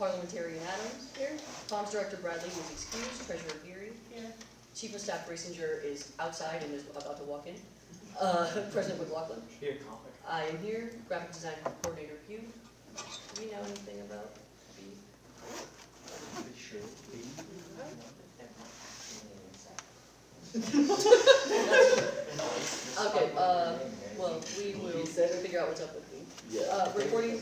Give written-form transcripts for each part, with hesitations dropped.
Parliamentarian Adams. Here. Comms Director Bradley is excused. Treasurer Geary. Here. Chief of Staff Rasinger is outside and is about to walk in. President McLaughlin. Here. I am here. Graphic Design Coordinator Hugh. Do we know anything about B? Sure. Okay, well, we will figure out what's up with me. Yeah. Recording.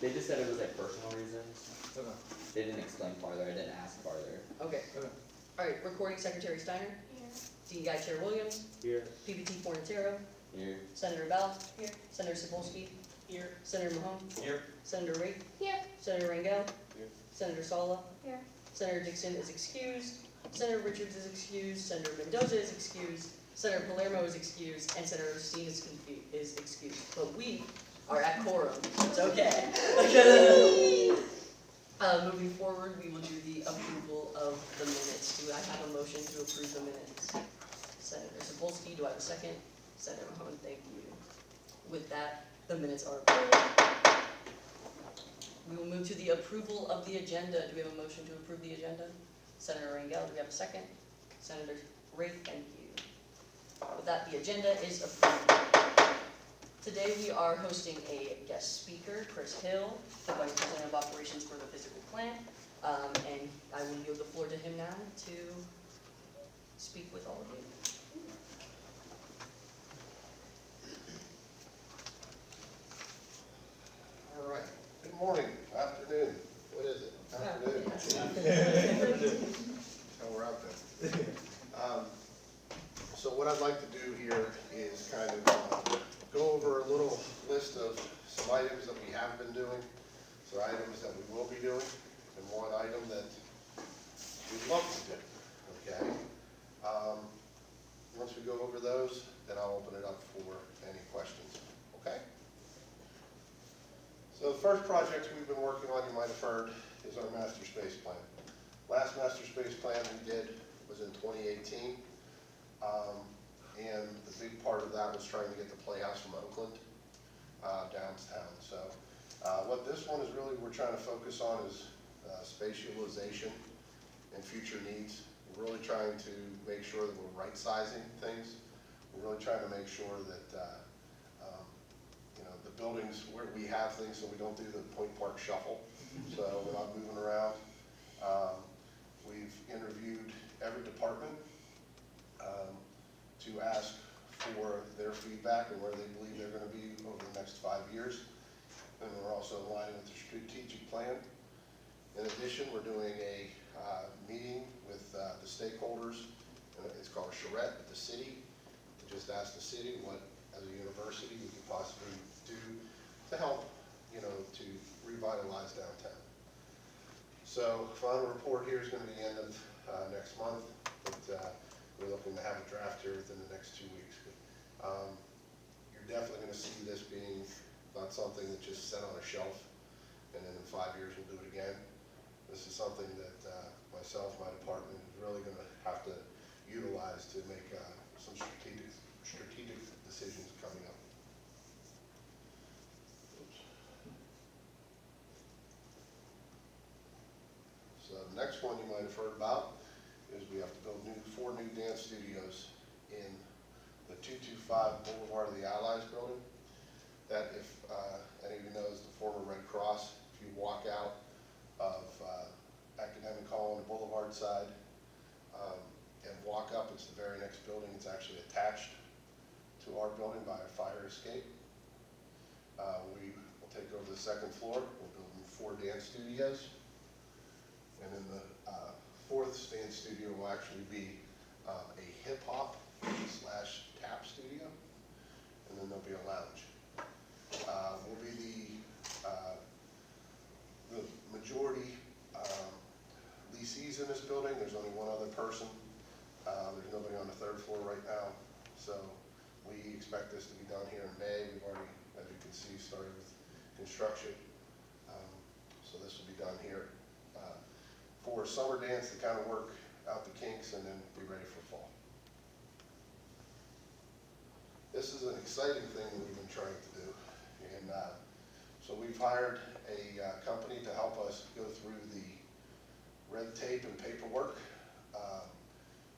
They just said it was like personal reasons. Okay. They didn't explain farther. I didn't ask farther. Okay. Okay. Alright, Recording Secretary Steiner. Here. DEI Chair Williams. Here. PPT Fornatero. Here. Senator Bell. Here. Senator Sapolsky. Here. Senator Mahone. Here. Senator Rake. Here. Senator Rangel. Here. Senator Sala. Here. Senator Dixon is excused. Senator Richards is excused. Senator Mendoza is excused. Senator Palermo is excused. And Senator Steen is excused. But we are at quorum. It's okay. Moving forward, we will do the approval of the minutes. Do I have a motion to approve the minutes? Senator Sapolsky, do I have a second? Senator Mahone, thank you. With that, the minutes are approved. We will move to the approval of the agenda. Do we have a motion to approve the agenda? Senator Rangel, do we have a second? Senator Rake, thank you. With that, the agenda is approved. Today we are hosting a guest speaker, Chris Hill, the Vice President of Operations for the Physical Plant, and I will yield the floor to him now to speak with all of you. All right. Good morning, afternoon. What is it? Afternoon. Oh, we're out there. So what I'd like to do here is kind of go over a little list of some items that we have been doing, some items that we will be doing, and one item that we'd love to do, okay? Once we go over those, then I'll open it up for any questions, okay? So the first project we've been working on, you might have heard, is our master space plan. Last master space plan we did was in 2018. And the big part of that was trying to get the Playhouse from Oakland downtown. So what this one is really we're trying to focus on is space utilization and future needs. We're really trying to make sure that we're right sizing things. We're really trying to make sure that the buildings where we have things so we don't do the Point Park shuffle. So we're not moving around. We've interviewed every department to ask for their feedback and where they believe they're going to be over the next 5 years. And we're also aligning with the strategic plan. In addition, we're doing a meeting with the stakeholders. It's called a charrette at the city. To just ask the city what, as a university, we could possibly do to help, to revitalize downtown. So, final report here is going to be the end of next month. But, we're looking to have a draft here within the next 2 weeks. You're definitely going to see this being not something that just set on a shelf and then in 5 years we'll do it again. This is something that myself, my department is really going to have to utilize to make some strategic decisions coming up. Oops. So the next one you might have heard about is we have to build 4 new dance studios in the 225 Boulevard of the Allies building. That, if any of you know, is the former Red Cross. If you walk out of Academic Hall on the Boulevard side and walk up, it's the very next building. It's actually attached to our building by a fire escape. We will take over the second floor. We're building 4 dance studios. And then the 4th dance studio will actually be a hip-hop / tap studio, and then there'll be a lounge. We'll be the majority leasees in this building. There's only one other person. There's nobody on the 3rd floor right now, so we expect this to be done here in May. We've already, as you can see, started with construction, so this will be done here for summer dance to kind of work out the kinks and then be ready for fall. This is an exciting thing that we've been trying to do. And So we've hired a company to help us go through the red tape and paperwork.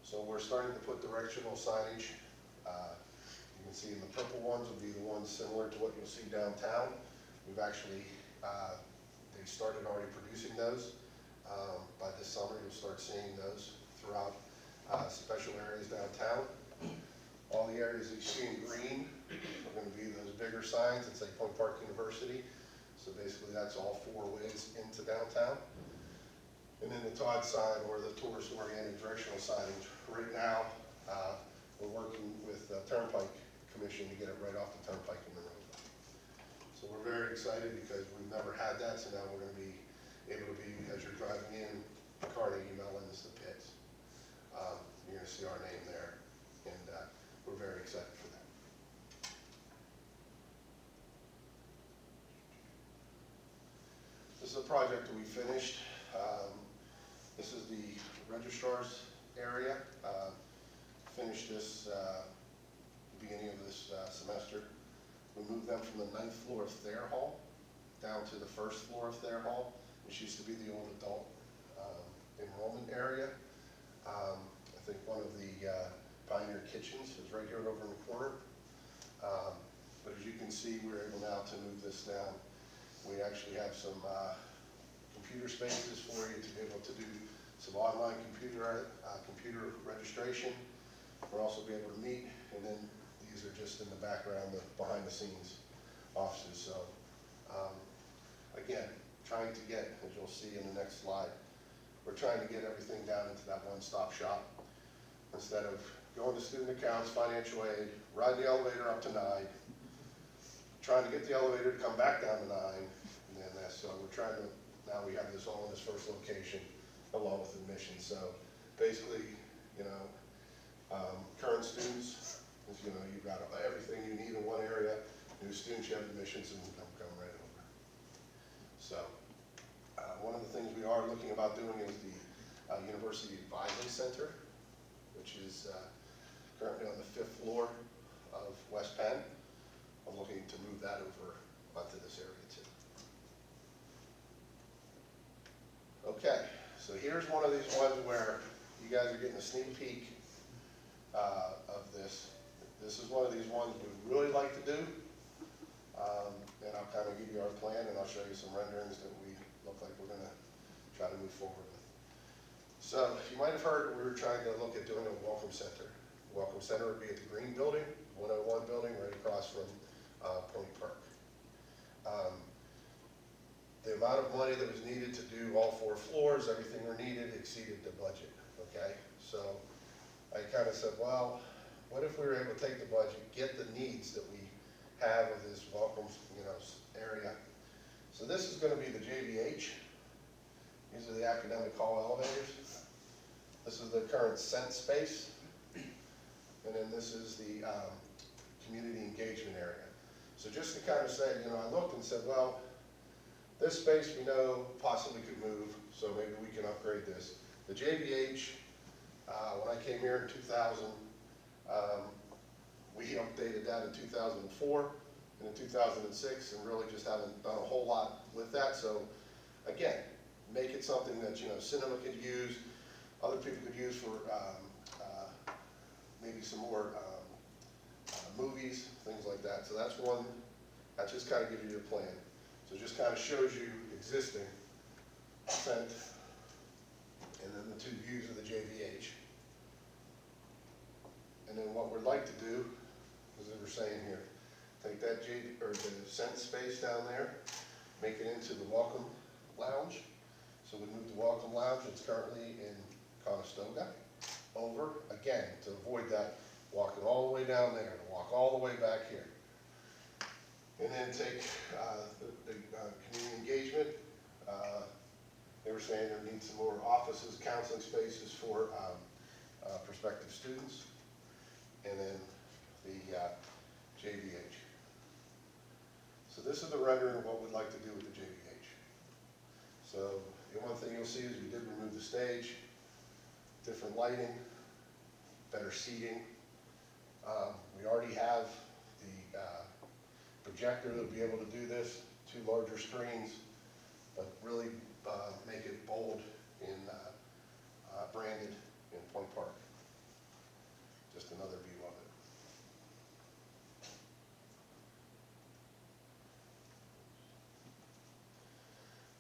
So we're starting to put directional signage. You can see in the purple ones will be the ones similar to what you'll see downtown. We've actually, they started already producing those. By this summer, you'll start seeing those throughout special areas downtown. All the areas that you see in green are going to be those bigger signs that say Point Park University. So basically that's all 4 ways into downtown. And then the Todd sign, or the tourist-oriented directional signage. Right now, we're working with the Turnpike Commission to get it right off the Turnpike in the road. So we're very excited because we've never had that, so now we're going to be able to be, as you're driving in Carnegie Mellon's, the pits. You're going to see our name there, and we're very excited for that. This is a project that we finished. This is the registrar's area. Finished this beginning of this semester. We moved them from the 9th floor of Thayer Hall down to the 1st floor of Thayer Hall, which used to be the old adult enrollment area. I think one of the Pioneer Kitchens is right here over in the corner. But as you can see, we're able now to move this down. We actually have some computer spaces for you to be able to do some online computer registration. We'll also be able to meet, and then these are just in the background, the behind the scenes offices. So again, trying to get, as you'll see in the next slide, we're trying to get everything down into that one-stop shop. Instead of going to student accounts, financial aid, riding the elevator up to 9, trying to get the elevator to come back down to 9, and then so we're trying to, now we have this all in this first location along with admissions. So basically, you know, current students, you know, you've got everything you need in one area. New students, you have admissions, and come right over. So one of the things we are looking about doing is the University Advisory Center, which is currently on the 5th floor of West Penn. I'm looking to move that over onto this area too. Okay, so here's one of these ones where you guys are getting a sneak peek of this. This is one of these ones we'd really like to do. And I'll kind of give you our plan, and I'll show you some renderings that we look like we're going to try to move forward with. So you might have heard we were trying to look at doing a welcome center. The welcome center would be at the Green Building, 101 building, right across from Point Park. The amount of money that was needed to do all 4 floors, everything were needed, exceeded the budget, okay? So I kind of said, well, what if we were able to take the budget, get the needs that we have of this welcome, you know, area. So this is going to be the JVH. These are the academic hall elevators. This is the current Scent space. And then this is the community engagement area. So just to kind of say, you know, I looked and said, well, this space we know possibly could move, so maybe we can upgrade this. The JVH, when I came here in 2000, we updated that in 2004 and in 2006, and really just haven't done a whole lot with that. So again, make it something that, you know, cinema could use, other people could use for maybe some more movies, things like that. So that's one, that just kind of gives you your plan. So it just kind of shows you existing Scent, and then the 2 views of the JVH. And then what we'd like to do, as we were saying here, take that the Scent space down there, make it into the Welcome Lounge. So we move the Welcome Lounge, it's currently in Conestoga, over, again, to avoid that walking all the way down there, to walk all the way back here. And then take the community engagement. They were saying there needs some more offices, counseling spaces for prospective students. And then the JVH. So this is the rendering of what we'd like to do with the JVH. So the one thing you'll see is we did remove the stage, different lighting, better seating. We already have the projector that'll be able to do this, two larger screens, but really make it bold in branded in Point Park. Just another view of it.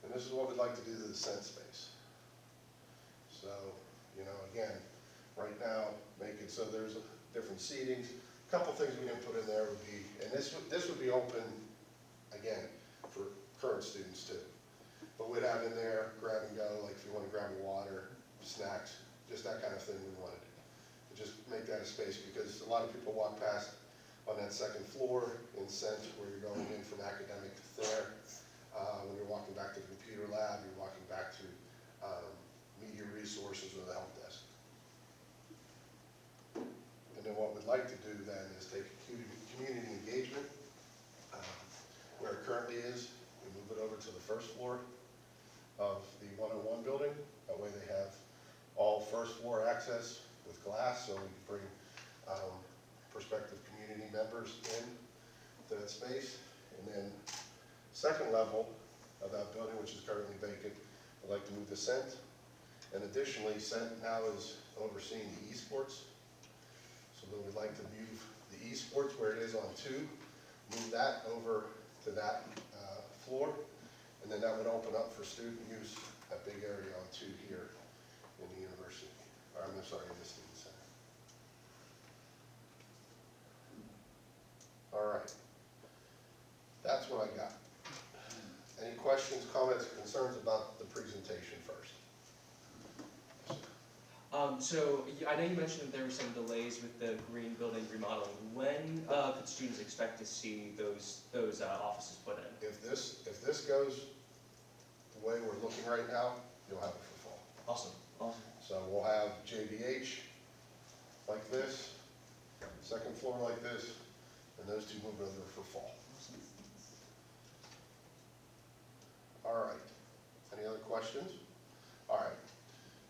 And this is what we'd like to do to the Scent space. So, you know, again, right now, make it so there's different seatings. A couple things we didn't put in there would be, and this would be open, again, for current students too. But we'd have in there grab and go, like if you want to grab a water, snacks, just that kind of thing we wanted. Just make that a space, because a lot of people walk past on that second floor in Scent where you're going in from academic to there. When you're walking back to the computer lab, you're walking back to media resources or the help desk. And then what we'd like to do then is take community engagement, where it currently is, we move it over to the first floor of the 101 building. That way they have all first floor access with glass, so we can bring prospective community members in to that space. And then second level of that building, which is currently vacant, I'd like to move to Scent. And additionally, Scent now is overseeing the esports. So then we'd like to move the esports where it is on 2, move that over to that floor. And then that would open up for student use, that big area on 2 here in the university, or I'm sorry, in the student center. All right, that's what I got. Any questions, comments, concerns about the presentation first? So I know you mentioned that there were some delays with the green building remodeling. When could students expect to see those offices put in? If this goes the way we're looking right now, you'll have it for fall. Awesome. Awesome. So we'll have JVH like this, second floor like this, and those two move over for fall. All right. Any other questions? All right.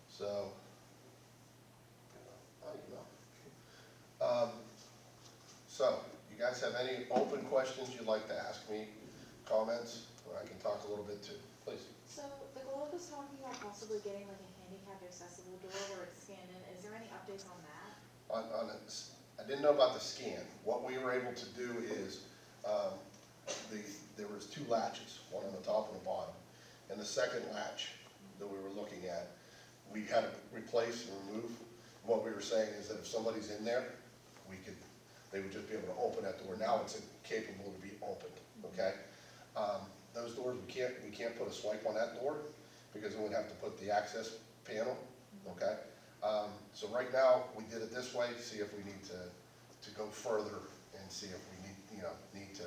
So, so you guys have any open questions you'd like to ask me? Comments? Or I can talk a little bit too. Please. So the Globe was talking about possibly getting like a handicapped accessible door where it's scanned in. Is there any updates on that? I didn't know about the scan. What we were able to do is, there was 2 latches, one on the top and the bottom. And the second latch that we were looking at, we had to replace and remove. What we were saying is that if somebody's in there, they would just be able to open that door. Now it's capable to be opened, okay? Those doors, we can't put a swipe on that door because then we'd have to put the access panel, okay? So right now, we did it this way, see if we need to go further and see if we need to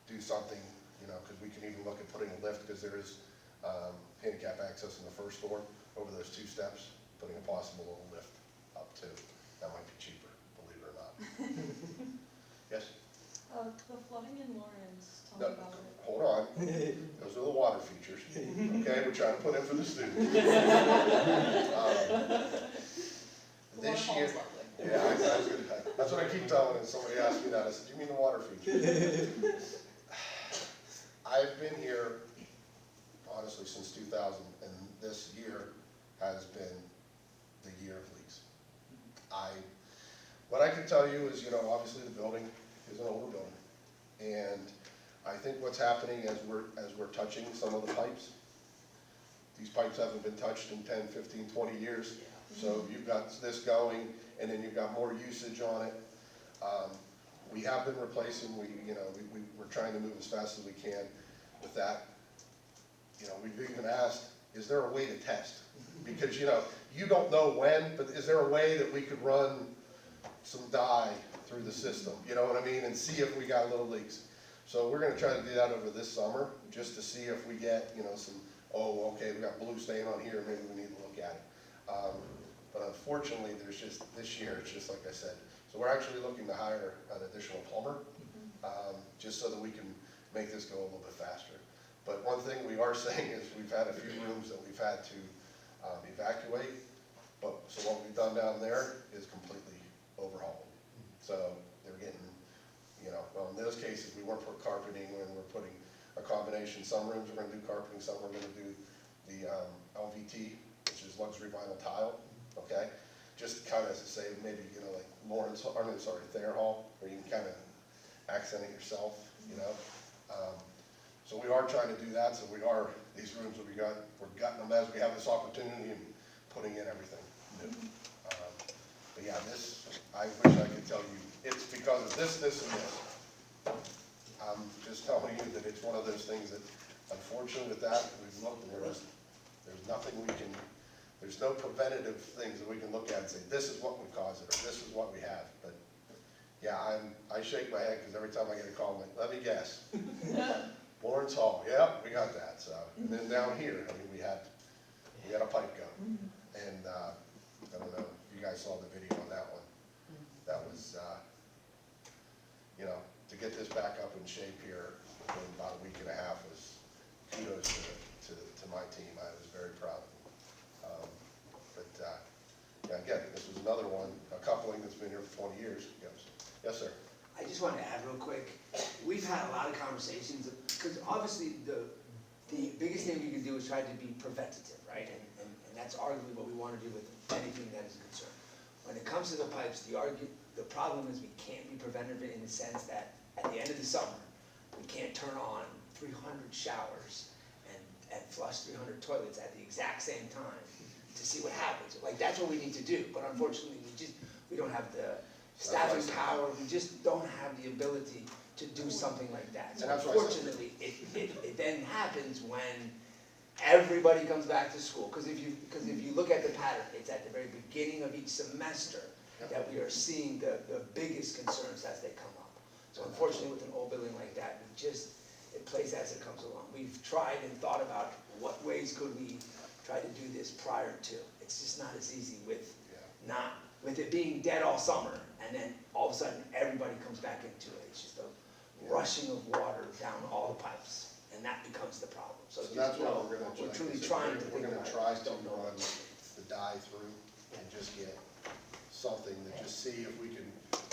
do something, because we can even look at putting a lift, because there is handicap access in the first door over those 2 steps, putting a possible little lift up too. That might be cheaper, believe it or not. Yes? The flooding in Lawrence, tell No, me about it. hold on. Those are the water features, okay, we're trying to put in for the students. This year, yeah, that's what I keep telling them. Somebody asked me that, I said, do you mean the water features? I've been here, honestly, since 2000, and this year has been the year of leaks. What I can tell you is, obviously the building is an older building, and I think what's happening as we're touching some of the pipes, these pipes haven't been touched in 10, 15, 20 years. So you've got this going, and then you've got more usage on it. We have been replacing. We're trying to move as fast as we can with that. We've even asked, is there a way to test? Because you don't know when, but is there a way that we could run some dye through the system? You know what I mean? And see if we got little leaks. So we're going to try to do that over this summer, just to see if we get some. Oh, okay, we got blue stain on here. Maybe we need to look at it. But unfortunately, there's just, this year, it's just like I said. So we're actually looking to hire an additional plumber, just so that we can make this go a little bit faster. But one thing we are saying is we've had a few rooms that we've had to evacuate. So what we've done down there is completely overhauled. So they're getting, well, in those cases, we weren't putting carpeting in, we're putting a combination. Some rooms we're gonna do carpeting, some we're gonna do the LVT, which is luxury vinyl tile, okay? Just kind of say maybe, you know, like Lawrence, or no, sorry, Thayer Hall, where you can kind of accent it yourself, you know? So we are trying to do that, so these rooms that we're gutting them as we have this opportunity and putting in everything new. But yeah, I wish I could tell you, it's because of this, and this. I'm just telling you that it's one of those things that, unfortunately with that, we've looked and there's nothing there's no preventative things that we can look at and say, this is what would cause it, or this is what we have. But yeah, I shake my head because every time I get a call, I'm like, let me guess. Lawrence Hall, yeah, we got that, so. And then down here, I mean, we had a pipe go. And, I don't know if you guys saw the video on that one. That was, you know, to get this back up in shape here in about a week and a half was kudos to my team. I was very proud of them. Yeah, again, this was another one, a coupling that's been here for 20 years. Yes, sir. I just want to add real quick, we've had a lot of conversations, because obviously the biggest thing we can do is try to be preventative, right? And that's arguably what we want to do with anything that is a concern. When it comes to the pipes, the problem is we can't be preventative in the sense that at the end of the summer, we can't turn on 300 showers and flush 300 toilets at the exact same time to see what happens. Like, that's what we need to do, but unfortunately, we don't have the staffing power, we just don't have the ability to do something like that. So unfortunately, it then happens when everybody comes back to school. Because if you look at the pattern, it's at the very beginning of each semester that we are seeing the biggest concerns as they come up. So unfortunately, with an old building like that, it plays as it comes along. We've tried and thought about what ways could we try to do this prior to. It's just not as easy with it being dead all summer, and then all of a sudden everybody comes back into it. It's just a rushing of water down all the pipes, and that becomes the problem. So that's what we're going to we're truly trying to We're think going to about try it. to run the dye through and just get something to just see if we can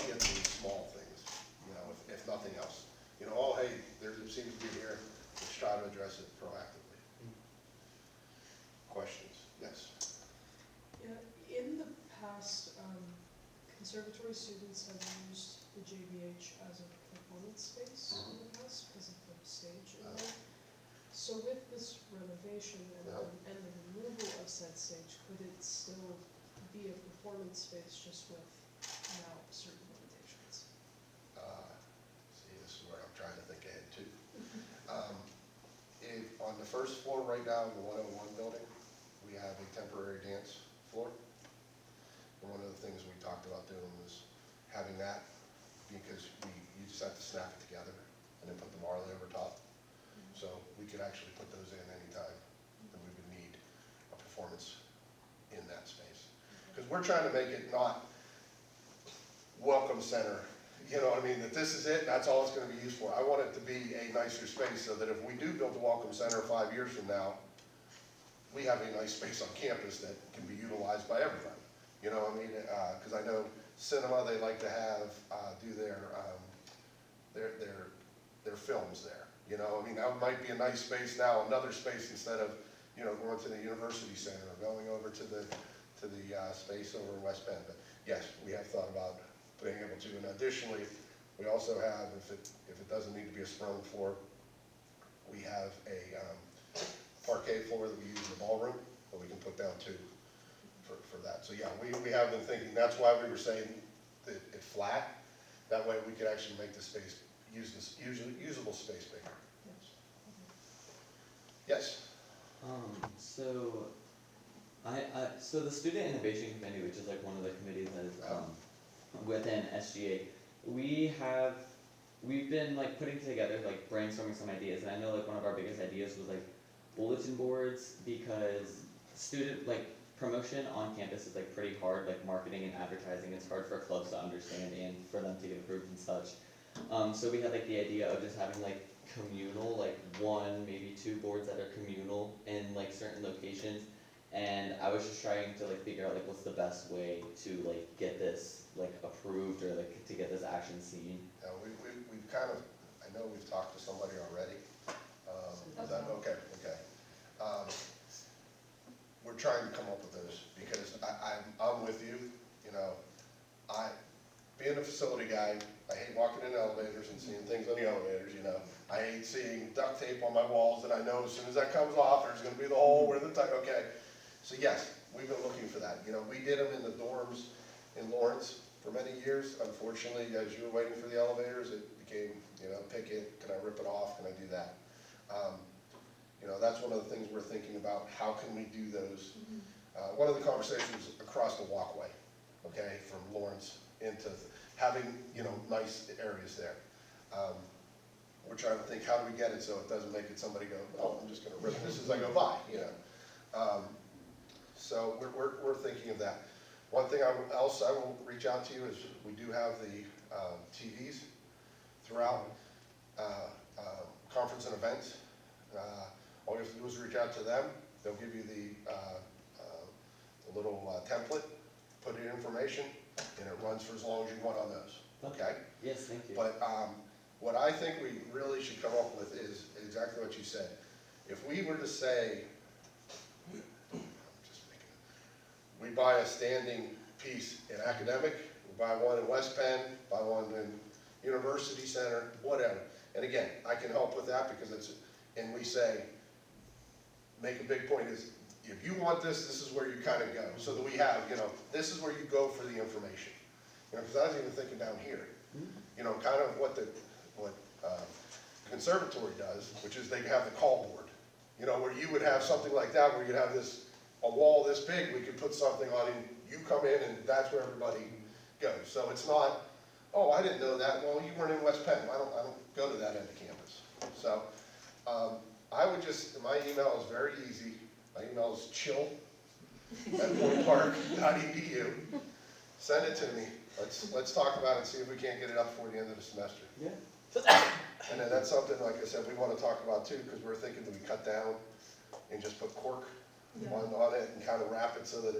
get these small things, you know, if nothing else. You know, oh, hey, there seems to be here, let's try to address it proactively. Questions? Yes. Yeah, in the past, conservatory students have used the JBH as a performance space in the past because of the stage in there. So with this renovation and the removal of said stage, could it still be a performance space just with now certain limitations? See, this is where I'm trying to think ahead too. On the first floor right now in the 101 building, we have a temporary dance floor. And one of the things we talked about doing was having that, because you just have to snap it together and then put the marley over top. So we could actually put those in anytime that we would need a performance in that space. Because we're trying to make it not welcome center, you know what I mean, that this is it, and that's all it's gonna be used for. I want it to be a nicer space so that if we do build the welcome center 5 years from now, we have a nice space on campus that can be utilized by everybody. You know what I mean? Because I know cinema, they like to have, do their films there. You know, I mean, that might be a nice space now, another space instead of, you know, going to the University Center or going over to the space over in West Bend. But yes, we have thought about being able to. And additionally, we also have, if it doesn't need to be a sprung floor, we have a parquet floor that we use in the ballroom that we can put down too for that. So yeah, we have been thinking, that's why we were saying that it flat. That way we could actually make the space, usable space bigger. Yes? So the Student Innovation Committee, which is like one of the committees that is within SGA, we've been like putting together, like brainstorming some ideas, and I know like one of our biggest ideas was like bulletin boards, because student promotion on campus is like pretty hard, like marketing and advertising. It's hard for clubs to understand and for them to get approved and such. So we had like the idea of just having like communal, like 1, maybe 2 boards that are communal in like certain locations. And I was just trying to like figure out like what's the best way to like get this like approved or like to get this action seen. We've kind of, I know we've talked to somebody already. trying to come up with those, because I'm with you, you know, being a facility guy, I hate walking in elevators and seeing things on the elevators, you know. I hate seeing duct tape on my walls that I know as soon as that comes off, there's gonna be the hole where the, okay. So yes, we've been looking for that. You know, we did them in the dorms in Lawrence for many years. Unfortunately, as you were waiting for the elevators, it became, you know, pick it, can I rip it off, can I do that? You know, that's one of the things we're thinking about, how can we do those? One of the conversations across the walkway, okay, from Lawrence into having, you know, nice areas there. We're trying to think, how do we get it so it doesn't make it somebody go, oh, I'm just gonna rip this as I go by, you know? So we're thinking of that. One thing else I will reach out to you is, we do have the TVs throughout conference and events. All you have to do is reach out to them. They'll give you the little template, put in information, and it runs for as long as you want on those, okay? Yes, thank you. But what I think we really should come up with is exactly what you said. If we were to say, we buy a standing piece in academic, we buy one in West Penn, buy one in University Center, whatever. And again, I can help with that because it's, and we say, make a big point is, if you want this, this is where you kind of go. So that we have, you know, this is where you go for the information. You know, because I was even thinking down here, you know, kind of what the conservatory does, which is they have the call board. You know, where you would have something like that, where you'd have this, a wall this big, we could put something on and you come in and that's where everybody goes. So it's not, oh, I didn't know that. Well, you weren't in West Penn. I don't go to that end of campus. So I would just, my email is very easy. My email is chill@pointpark.edu. Send it to me. Let's talk about it and see if we can't get it up before the end of the semester. Yeah. And then that's something, like I said, we want to talk about too, because we're thinking that we cut down and just put cork on it and kind of wrap it so that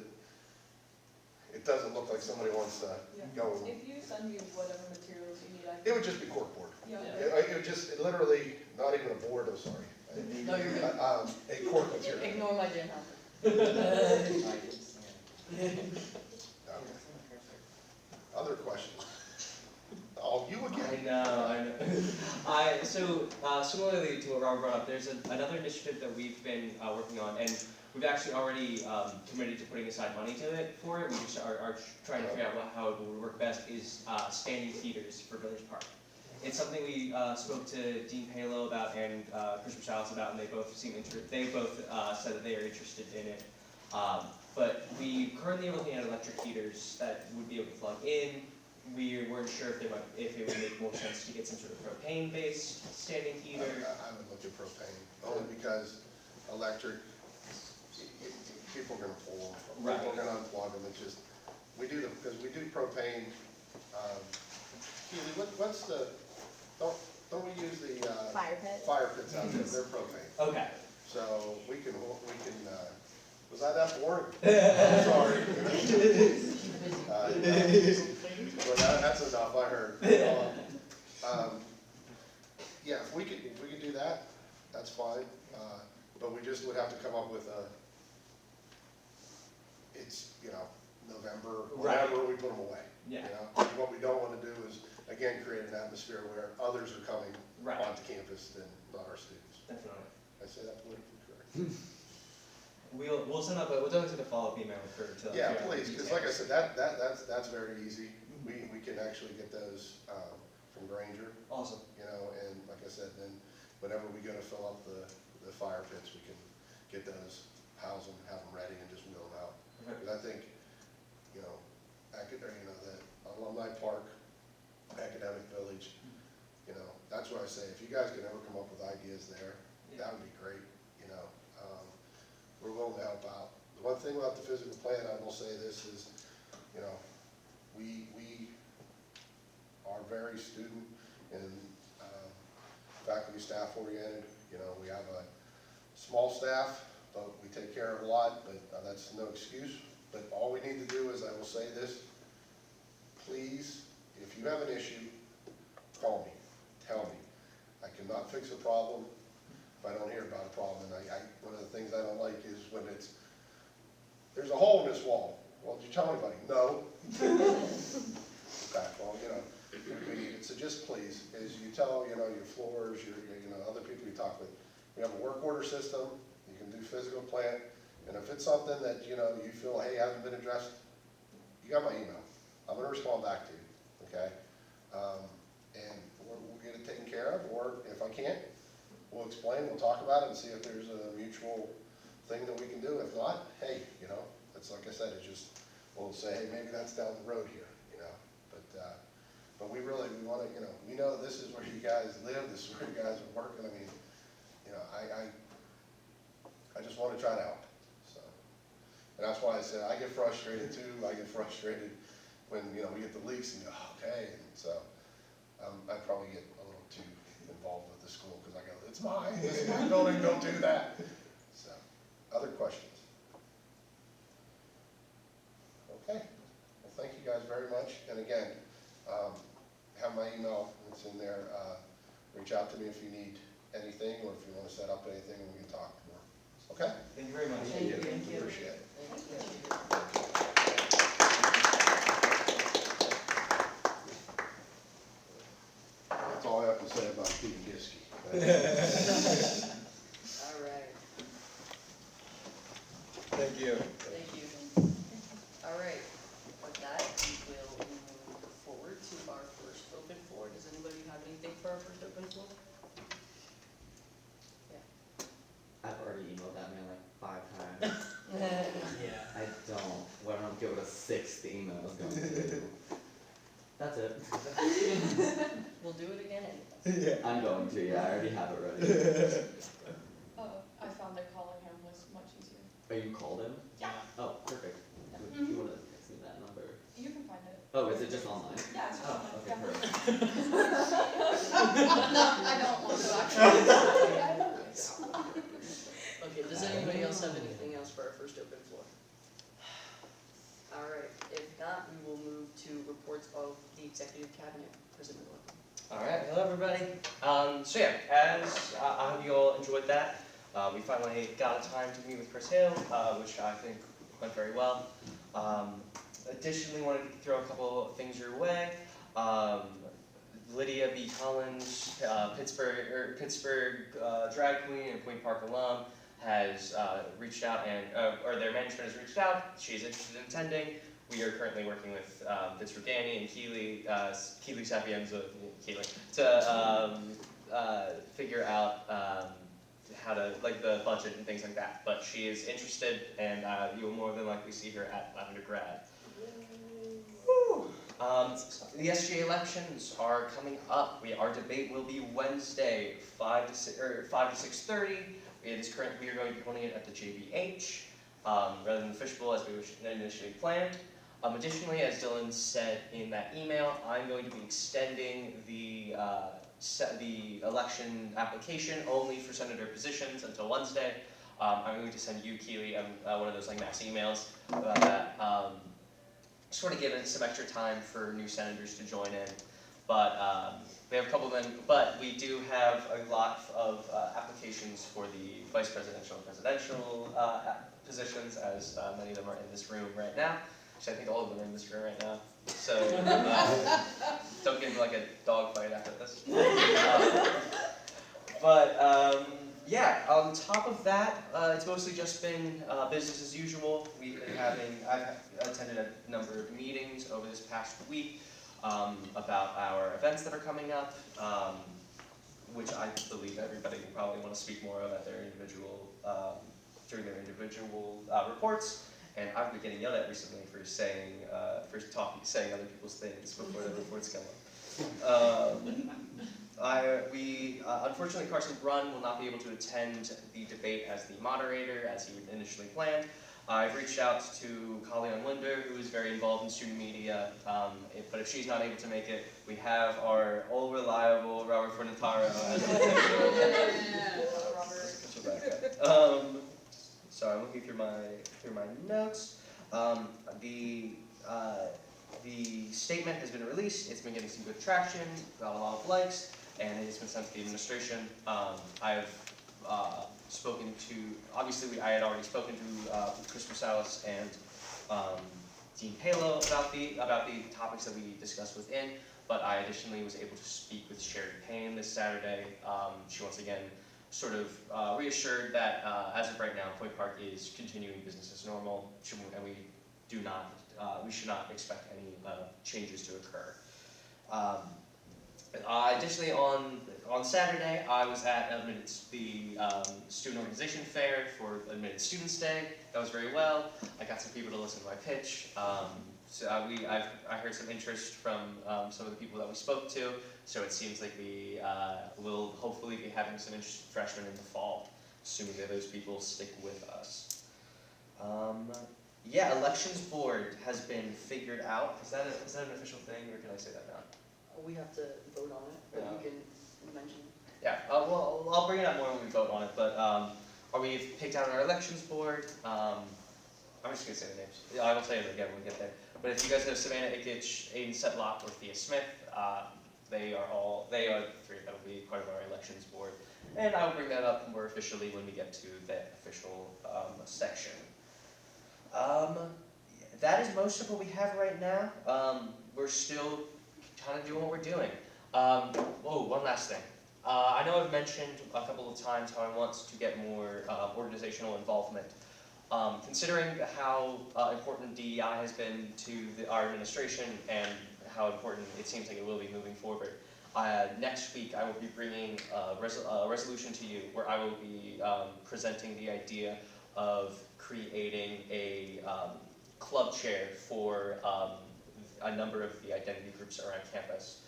it doesn't look like somebody wants to go. If you send me whatever materials you need, I It can. would just be cork board. Yeah. It would just, literally, not even a board, I'm sorry. No, you're good. A cork material. Ignore my Jan Hopper. Other questions? Oh, you again? I know. So similarly to what Robert brought up, there's another initiative that we've been working on, and we've actually already committed to putting aside money to it for it. We just are trying to figure out how it would work best. Is standing theaters for Village Park. It's something we spoke to Dean Palo about and Christopher Childs about, and they both said that they are interested in it. But we currently are looking at electric heaters that would be able to plug in. We weren't sure if it would make more sense to get some sort of propane-based standing heater. I would look at propane, only because electric, people are gonna pull them. Right. People are gonna unplug them, it's just, because we do propane, Keely, what's the, don't we use the, Fire pit? fire pits out there, they're propane. Okay. So we can, was I that boring? I'm sorry. But that's enough, I heard. Yeah, if we could do that, that's fine, but we just would have to come up with it's, you know, November, whatever, we put them away. Yeah. You know, what we don't wanna do is, again, create an atmosphere where others are coming Right. onto campus than not our students. Definitely. I say that politically correct. We'll send up we'll definitely send a follow-up email to Yeah, figure out please, the because like I details. said, that's very easy. We can actually get those from Granger, Awesome. you know, and like I said, then whenever we go to fill up the fire pits, we can get those, house them, have them ready, and just wheel them out. Okay. Because I think, you know, the Alumni Park, Academic Village, you know, that's what I say, if you guys can ever come up with ideas there, that would be great, you know. We're willing to help out. The one thing about the physical plan, I will say this is, you know, we are very student and faculty staff oriented. You know, we have a small staff, but we take care of a lot, but that's no excuse. But all we need to do is, I will say this, please, if you have an issue, call me, tell me. I cannot fix a problem if I don't hear about a problem. And one of the things I don't like is when it's, there's a hole in this wall. Well, did you tell anybody? No. Okay, well, we need it. So just please, as you tell, your floors, your other people you talk with, we have a work order system, you can do physical plant, and if it's something that, you feel, hey, hasn't been addressed, you got my email. I'm gonna respond back to you, okay? And we'll get it taken care of, or if I can't, we'll explain, we'll talk about it and see if there's a mutual thing that we can do. If not, hey, it's like I said, it's just, we'll say, hey, maybe that's down the road here, but we want to, we know this is where you guys live, this is where you guys are working. I mean, I just want to try to help. So, and that's why I said I get frustrated too. I get frustrated when we get the leaks and okay, and so I probably get a little too involved with the school because I go, it's mine, this is my building, don't do that. So, other questions? Okay. Well, thank you guys very much. And again, have my email, it's in there. Reach out to me if you need anything or if you want to set up anything and we can talk more. Okay? Thank you very much. Thank you. Appreciate it. That's all I have to say about Pete and Giske. All right, Thank you. thank you. All right, with that, we will move forward to our first open floor. Does anybody have anything for our first open floor? I've already emailed that man like 5 times. Yeah. I don't. Why don't I give it a 6th email I was going to? That's it. We'll do it again anyway. I'm going to, yeah, I already have it ready. I found that calling him was much easier. Oh, you called him? Yeah. Oh, perfect. Do you want to text me that number? You can find it. Oh, is it just online? Yeah, it's just Oh, online. okay, Yeah. perfect. No, I don't want to actually. Okay, does anybody else have anything else for our first open floor? All right, if not, we will move to reports of the executive cabinet. President Miller. All right, hello everybody. So yeah, as I hope you all enjoyed that. We finally got a time to meet with Chris Hale, which I think went very well. Additionally, wanted to throw a couple of things your way. Lydia B. Collins, Pittsburgh drag queen and Point Park alum, has reached out and, or their management has reached out. She's interested in attending. We are currently working with Pittsburgh Danny and Keely Sapienza, to figure out how to, like the budget and things like that. But she is interested, and you will more than likely see her at undergrad. The SGA elections are coming up. Our debate will be Wednesday, 5 to 6:30. It is we are going to be holding it at the JBH rather than the Fishbowl as we initially planned. Additionally, as Dylan said in that email, I'm going to be extending the election application only for senator positions until Wednesday. I'm going to send you, Keely, one of those like mass emails about that. Sort of giving some extra time for new senators to join in. But we have a couple of them, but we do have a lot of applications for the vice presidential and presidential positions, as many of them are in this room right now. Actually, I think all of them are in this room right now. So don't get into like a dog fight after this. Yeah, on top of that, it's mostly just been business as usual. I've attended a number of meetings over this past week about our events that are coming up, which I believe everybody will probably want to speak more of at their individual, during their individual reports. And I've been getting yelled at recently for saying other people's things before the reports come up. Unfortunately, Carson Brunn will not be able to attend the debate as the moderator, as he initially planned. I've reached out to Colleen Linder, who is very involved in student media, but if she's not able to make it, we have our all reliable Robert Fornataro as Robert. Sorry, I'm looking through my notes. The statement has been released. It's been getting some good traction, got a lot of likes, and it has been sent to the administration. I've spoken to, obviously I had already spoken to Chris Marsalis and Dean Palo about the topics that we discussed within, but I additionally was able to speak with Sherry Payne this Saturday. She once again sort of reassured that as of right now, Point Park is continuing business as normal, and we should not expect any changes to occur. Additionally, on Saturday, I was at the Student Organization Fair for Admitted Students Day. That was very well. I got some people to listen to my pitch. I heard some interest from some of the people that we spoke to, so it seems like we will hopefully be having some interested freshmen in the fall, assuming that those people stick with us. Yeah, elections board has been figured out. Is that an official thing, or can I say that now? We have to vote on it, but you can mention. Yeah, well, I'll bring it up more when we vote on it, but we've picked out our elections board. I'm just going to say the names. Yeah, I will say it again when we get there. But if you guys know Savannah Ickich, Aiden Setlock, or Thea Smith, they are the three that will be part of our elections board. And I will bring that up more officially when we get to that official section. That is most of what we have right now. We're still kind of doing what we're doing. One last thing. I know I've mentioned a couple of times how I want to get more organizational involvement. Considering how important DEI has been to our administration and how important it seems like it will be moving forward, next week I will be bringing a resolution to you where I will be presenting the idea of creating a club chair for a number of the identity groups around campus.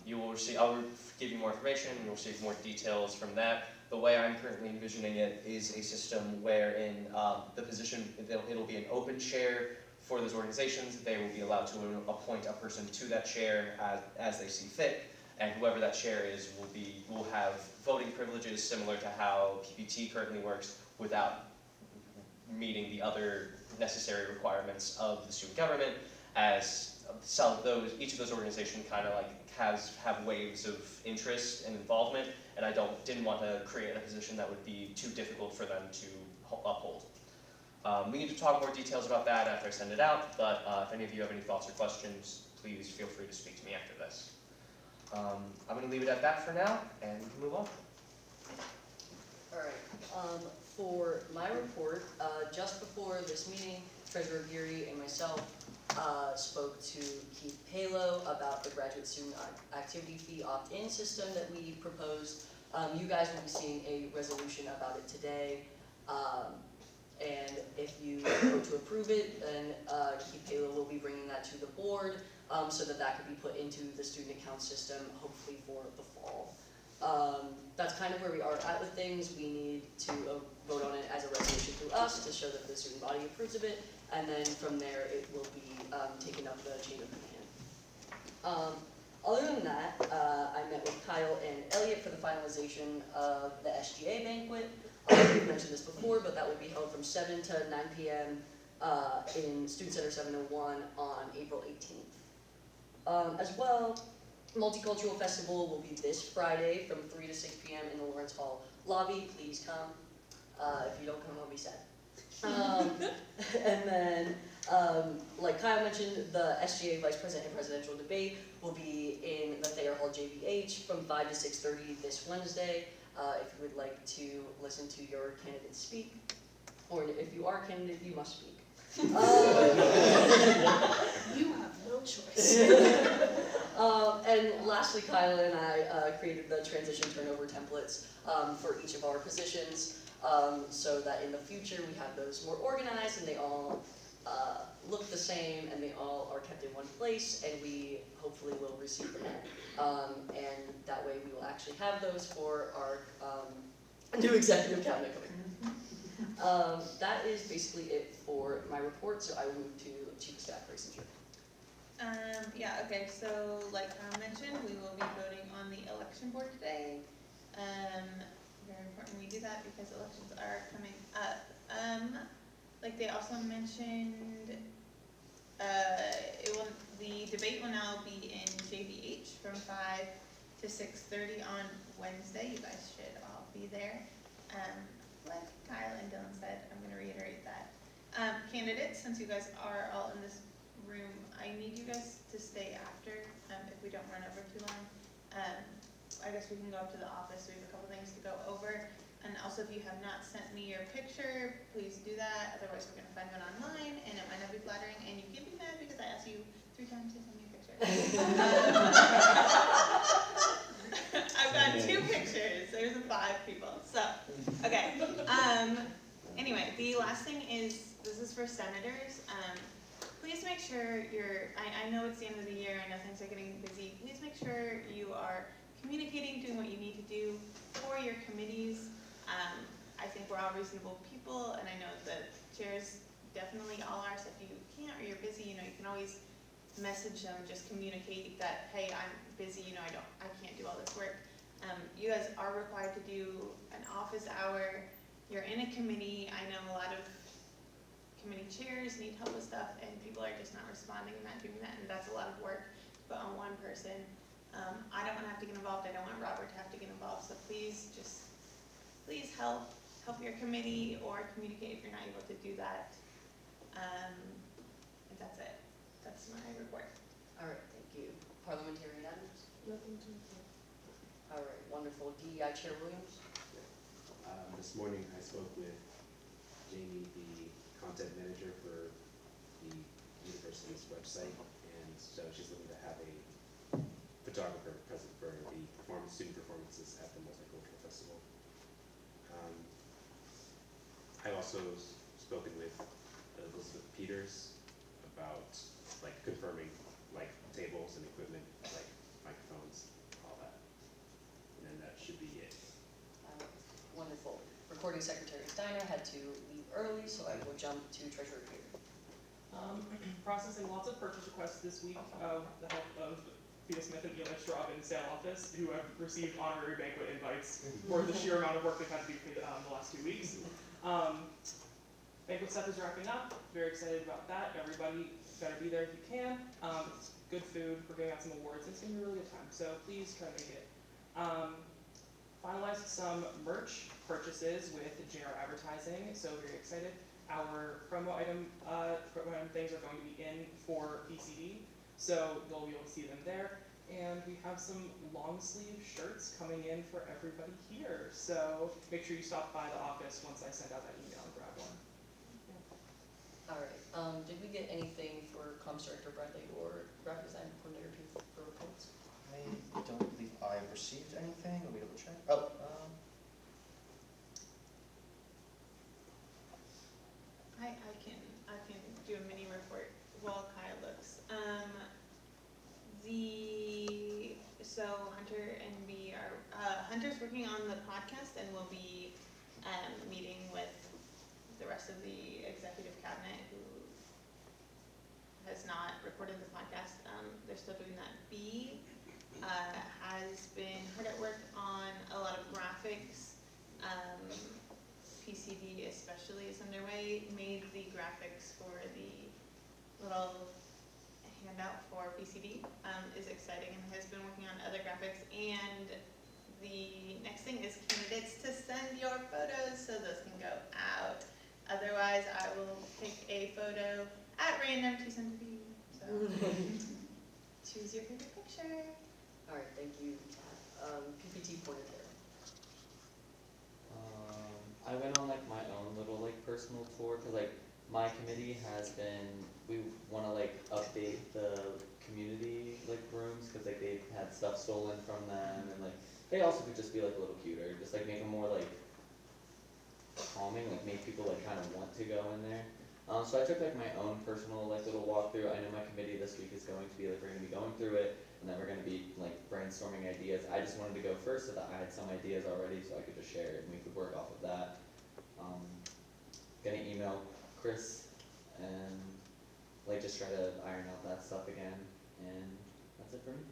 You will receive, I'll give you more information, and you'll receive more details from that. The way I'm currently envisioning it is a system wherein the position, it'll be an open chair for those organizations. They will be allowed to appoint a person to that chair as they see fit, and whoever that chair is will have voting privileges similar to how PPT currently works without meeting the other necessary requirements of the student government, as each of those organizations kind of like have waves of interest and involvement, and I didn't want to create a position that would be too difficult for them to uphold. We need to talk more details about that after I send it out, but if any of you have any thoughts or questions, please feel free to speak to me after this. I'm going to leave it at that for now, and we can move on. Alright, for my report, just before this meeting, Treasurer Geary and myself spoke to Keith Palo about the graduate student activity fee opt-in system that we proposed. You guys will be seeing a resolution about it today, and if you vote to approve it, then Keith Palo will be bringing that to the board so that that could be put into the student account system, hopefully for the fall. That's kind of where we are at with things. We need to vote on it as a resolution through us to show that the student body approves of it, and then from there it will be taken up the chain of command. Other than that, I met with Kyle and Elliot for the finalization of the SGA banquet. We've mentioned this before, but that will be held from 7 to 9 p.m. In Student Center 701 on April 18th. As well, Multicultural Festival will be this Friday from 3 to 6 p.m. in the Lawrence Hall lobby. Please come. If you don't come, I'll be sad. And then, like Kyle mentioned, the SGA Vice President and Presidential Debate will be in the Thayer Hall JVH from 5 to 6:30 this Wednesday. If you would like to listen to your candidate speak, or if you are a candidate, you must speak. You have no choice. And lastly, Kyle and I created the transition turnover templates for each of our positions, so that in the future we have those more organized and they all look the same and they all are kept in one place, and we hopefully will receive them all. And that way we will actually have those for our new executive cabinet coming. That is basically it for my report, so I will move to Chief of Staff Grayson Jr. Yeah, okay, so like I mentioned, we will be voting on the election board today. Very important we do that because elections are coming up. Like they also mentioned, the debate will now be in JVH from 5 to 6:30 on Wednesday. You guys should all be there. Like Kyle and Dylan said, I'm gonna reiterate that. Candidates, since you guys are all in this room, I need you guys to stay after, if we don't run over too long. I guess we can go up to the office, we have a couple things to go over. And also, if you have not sent me your picture, please do that, otherwise we're gonna find one online, and it might not be flattering, and you can't be mad because I asked you 3 times to send me a picture. I've got 2 pictures, there's 5 people, so, okay. Anyway, the last thing is, this is for senators, please make sure I know it's the end of the year, I know things are getting busy, please make sure you are communicating, doing what you need to do for your committees. I think we're all reasonable people, and I know the chairs definitely all are, so if you can't or you're busy, you can always message them, just communicate that, hey, I'm busy, I can't do all this work. You guys are required to do an office hour, you're in a committee, I know a lot of committee chairs need help with stuff, and people are just not responding and not doing that, and that's a lot of work to put on one person. I don't want to have to get involved, I don't want Robert to have to get involved, so please help your committee or communicate if you're not able to do that. And that's it. That's my report. All right, thank you. Parliamentarian Adams? Nothing to report. All right, wonderful. DEI Chair Williams? This morning I spoke with Jamie, the content manager for the university's website, and so she's looking to have a photographer present for the student performances at the Multicultural Festival. I also spoken with Elizabeth Peters about confirming tables and equipment, microphones, all that, and then that should be it. Wonderful. Recording Secretary Steiner had to leave early, so I will jump to Treasurer Peter. Processing lots of purchase requests this week with the help of Thea Smith and Eli Straub in the sale office, who have received honorary banquet invites for the sheer amount of work they've had to do for the last 2 weeks. Banquet stuff is wrapping up. Very excited about that. Everybody better be there if you can. It's good food. We're giving out some awards. It's gonna be a really good time. So please try to make it. Finalized some merch purchases with JR Advertising. So very excited. Our promo item things are going to be in for PCD. So you'll be able to see them there. And we have some long sleeve shirts coming in for everybody here. So make sure you stop by the office once I send out that email and grab one. All right, did we get anything for Comms Director Bradley or Graphic Design Coordinator for reports? I don't believe I received anything. Let me double check. Oh, I can do a mini report while Kyle looks. So Hunter and me are, Hunter's working on the podcast and will be meeting with the rest of the executive cabinet who has not recorded the podcast. They're still doing that. B has been hard at work on a lot of graphics. PCD especially is underway, made the graphics for the little handout for PCD, is exciting, and has been working on other graphics. And the next thing is candidates to send your photos so those can go out. Otherwise, I will pick a photo at random to send to you. So choose your favorite picture. All right, thank you. PPT pointed there. I went on my own little personal tour because my committee has been, we want to update the community rooms because they've had stuff stolen from them, and they also could just be a little cuter, just make them more calming, make people kind of want to go in there. So I took my own personal little walkthrough. I know my committee this week is going to be we're going to be going through it, and then we're going to be brainstorming ideas. I just wanted to go first so that I had some ideas already so I could just share it and we could work off of that. Gonna email Chris and just try to iron out that stuff again, and that's it for me.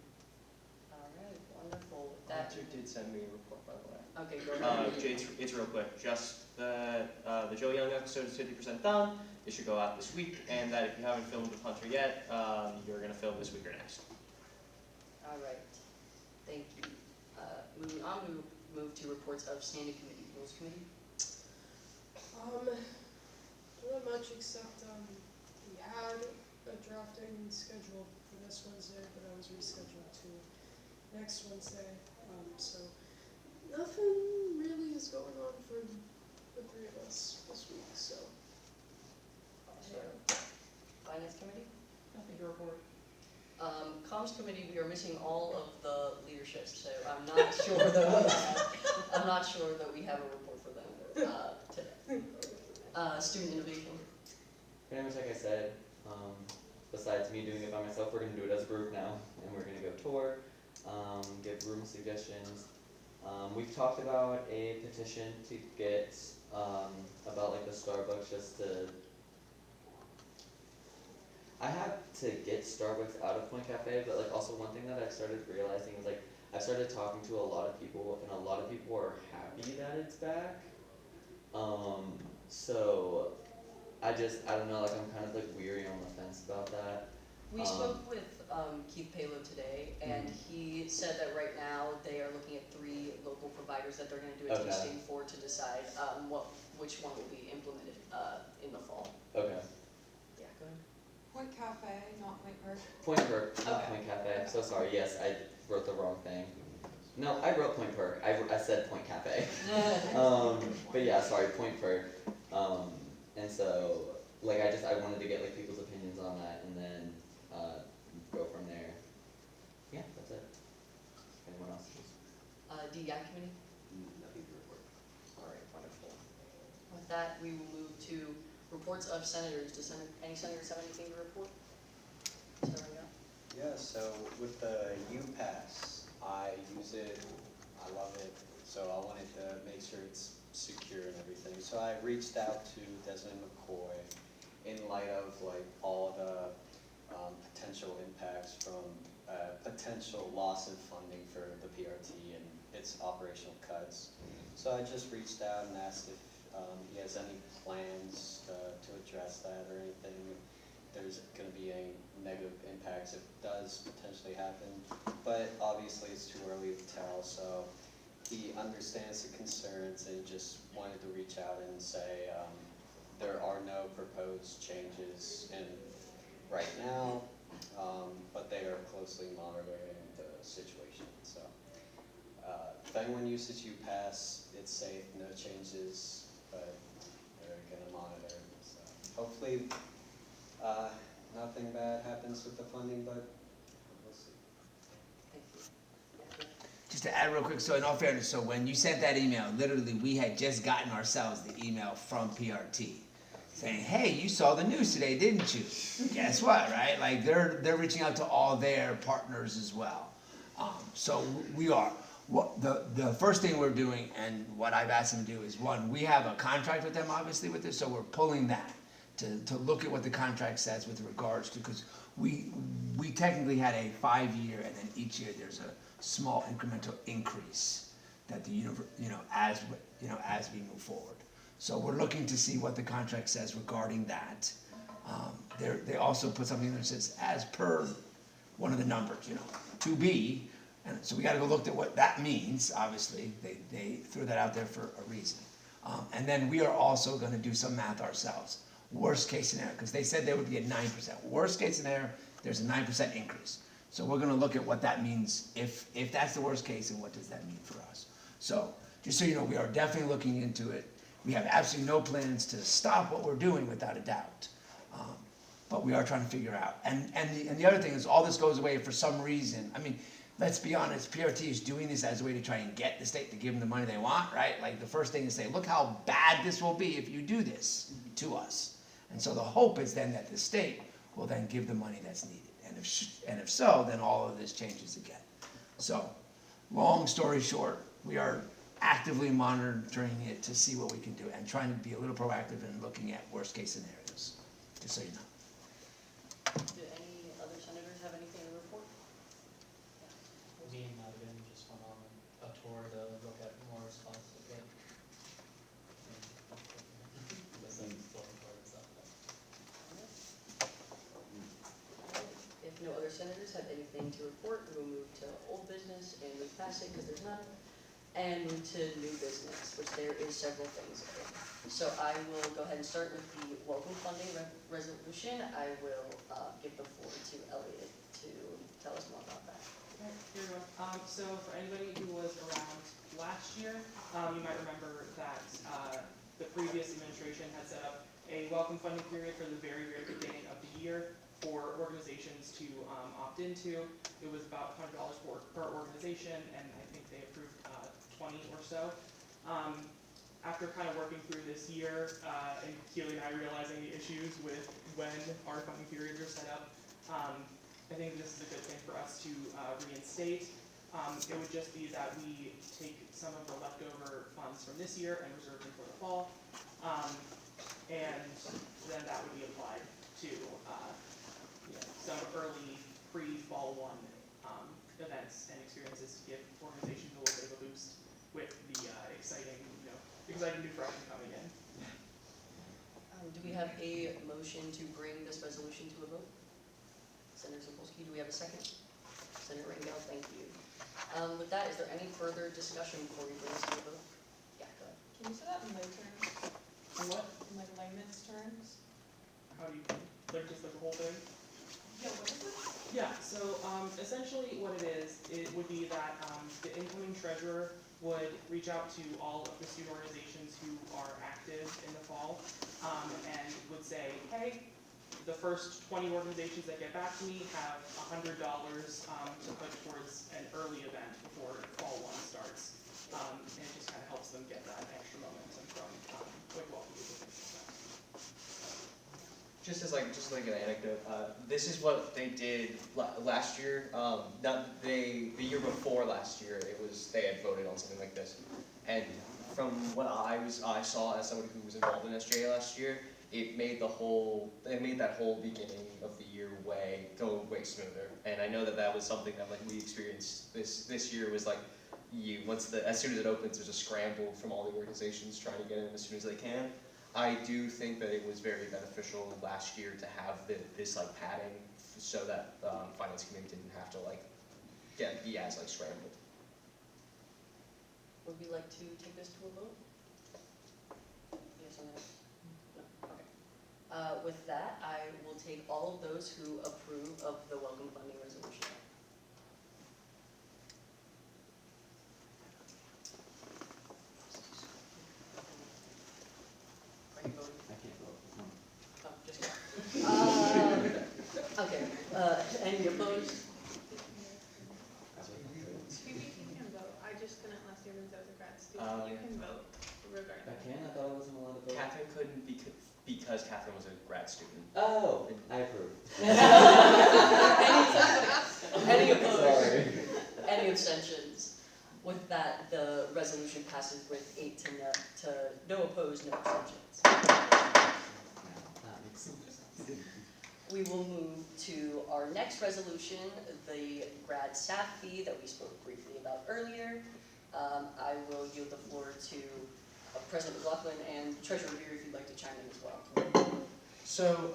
All right, wonderful. With that, Hunter did send me a report, by the way. okay, go ahead. Jay, it's real quick. Just that the Joe Young episode is 50% done. It should go out this week, and that if you haven't filmed with Hunter yet, you're gonna film this week or next. All right, thank you. moving on, we will move to reports of standing committee, rules committee. Not much except, we had a drafting scheduled for this Wednesday, but I was rescheduled to next Wednesday. So nothing really is going on for the three of us this week, so. Finance committee? Nothing to report. Comms committee, we are missing all of the leadership, so I'm not sure that we have a report for them, today. Student innovation. Pretty much like I said, besides me doing it by myself, we're gonna do it as a group now, and we're gonna go tour, give room suggestions. We've talked about a petition to get, about like the Starbucks just to, I have to get Starbucks out of Point Cafe, but like also one thing that I've started realizing is like, I've started talking to a lot of people, and a lot of people are happy that it's back. So I don't know, like I'm kind of like weary on the fence about that. We spoke with Keith Palo today, and he said that right now they are looking at 3 local providers that they're going to do a Okay. tasting for to decide which one will be implemented in the fall. Okay. Yeah, go ahead. Point Cafe, not Point Park. Point Perk, not Okay. Point Cafe. So sorry. Yes, I wrote the wrong thing. No, I wrote Point Perk. I said Point Cafe. But yeah, sorry, Point Perk. And so like I wanted to get like people's opinions on that, and then go from there. Yeah, that's it. Anyone else? DEI committee? Nothing to report. All right, wonderful. With that, we will move to reports of senators. Does any senators have anything to report? Senator Rangel? Yeah, so with the UPass, I use it, I love it, so I wanted to make sure it's secure and everything. So I reached out to Desmond McCoy in light of like all the potential impacts from potential loss of funding for the PRT and its operational cuts. So I just reached out and asked if he has any plans to address that or anything. If there's going to be any negative impacts if it does potentially happen, but obviously it's too early to tell. So he understands the concerns and just wanted to reach out and say there are no proposed changes right now, but they are closely monitoring the situation. So if anyone uses UPass, it's safe, no changes, but they're going to monitor. So hopefully nothing bad happens with the funding, but we'll see. Thank you. Just to add real quick, so in all fairness, so when you sent that email, literally we had just gotten ourselves the email from PRT saying, hey, you saw the news today, didn't you? Guess what, right? Like they're reaching out to all their partners as well. So we are. The first thing we're doing, and what I've asked them to do is, one, we have a contract with them obviously with this, so we're pulling that to look at what the contract says with regards to, because we technically had a 5-year, and then each year there's a small incremental increase that the as we move forward. So we're looking to see what the contract says regarding that. They also put something that says as per one of the numbers, to be, and so we got to go look at what that means. Obviously, they threw that out there for a reason. And then we are also going to do some math ourselves. Worst case scenario, because they said there would be a 9%. Worst case scenario, there's a 9% increase. So we're going to look at what that means if that's the worst case, and what does that mean for us. So just so you know, we are definitely looking into it. We have absolutely no plans to stop what we're doing, without a doubt. But we are trying to figure out. And the other thing is, all this goes away for some reason. I mean, let's be honest, PRT is doing this as a way to try and get the state to give them the money they want, right? Like the first thing is say, look how bad this will be if you do this to us. And so the hope is then that the state will then give the money that's needed. And if so, then all of this changes again. So, long story short, we are actively monitoring it to see what we can do, and trying to be a little proactive in looking at worst case scenarios, just so you know. Do any other senators have anything to report? Me and Madigan just went on a tour to look at more responses to get. Listen, flowing card and stuff. If no other senators have anything to report, we will move to old business and move past it because there's none. and move to new business, which there is several things in. So I will go ahead and start with the welcome funding resolution. I will give the floor to Elliot to tell us more about that. Right, here we go. So for anybody who was around last year, you might remember that the previous administration had set up a welcome funding period for the very, very beginning of the year for organizations to opt into. It was about $100 per organization, and I think they approved 20 or so. After kind of working through this year, and Keely and I realizing the issues with when our funding periods are set up, I think this is a good thing for us to reinstate. It would just be that we take some of the leftover funds from this year and reserve them for the fall, and then that would be applied to some early pre-fall one events and experiences to give organizations a little bit of a boost with the exciting new freshmen coming in. Do we have a motion to bring this resolution to a vote? Senator Zapolsky, do we have a second? Senator Rangel, thank you. With that, is there any further discussion before we bring this to a vote? Yeah, go ahead. Can you say that in lay terms? What? In like layman's terms? How do you, just like the whole thing? Yeah, what is it? Yeah, so essentially what it is, it would be that the incoming treasurer would reach out to all of the student organizations who are active in the fall and would say, hey, the first 20 organizations that get back to me have $100 to put towards an early event before fall one starts. And it just kind of helps them get that extra momentum from welcome people. Just as like an anecdote, this is what they did last year. The year before last year, they had voted on something like this, and from what I saw as someone who was involved in SGA last year, it made that whole beginning of the year go way smoother. And I know that was something that we experienced this year was as soon as it opens, there's a scramble from all the organizations trying to get in as soon as they can. I do think that it was very beneficial last year to have this padding so that finance committee didn't have to be as scrambled. Would we like to take this to a vote? Yes or no? No? Okay. With that, I will take all of those who approve of the welcome funding resolution. Are you voting? I can't vote. Oh, just okay. Any opposed? Phoebe, you can vote. I just couldn't last year because I was a grad student. You can vote regardless. I can? I thought I wasn't allowed to vote. Catherine couldn't because Catherine was a grad student. Oh, I approve. Any opposed? Sorry. Any abstentions? With that, the resolution passes with 8 to no opposed, no abstentions. That makes sense. We will move to our next resolution, the grad staff fee that we spoke briefly about earlier. I will yield the floor to President McLaughlin and Treasurer Beer if you'd like to chime in as well. So,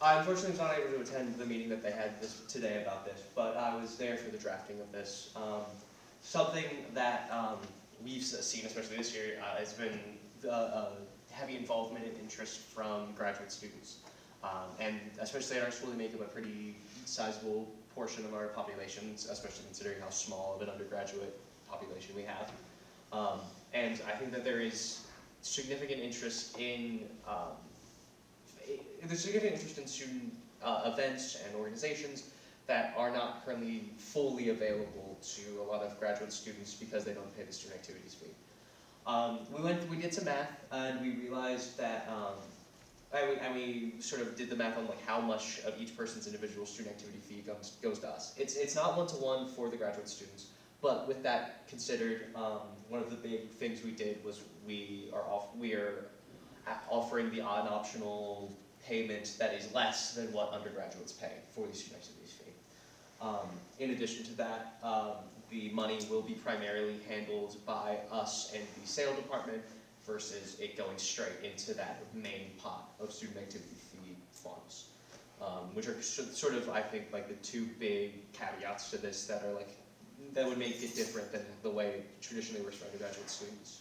I unfortunately was not able to attend the meeting that they had today about this, but I was there for the drafting of this. Something that we've seen, especially this year, has been heavy involvement and interest from graduate students. And especially at our school, they make up a pretty sizable portion of our populations, especially considering how small of an undergraduate population we have. And I think that there is significant interest in student events and organizations that are not currently fully available to a lot of graduate students because they don't pay the student activities fee. We did some math and we realized that, and we sort of did the math on how much of each person's individual student activity fee goes to us. It's not one-to-one for the graduate students, but with that considered, one of the big things we did was we are offering the odd optional payment that is less than what undergraduates pay for the student activities fee. In addition to that, the money will be primarily handled by us and the sale department versus it going straight into that main pot of student activity fee funds, which are sort of, I think, the two big caveats to this that are that would make it different than the way traditionally we're spread to graduate students.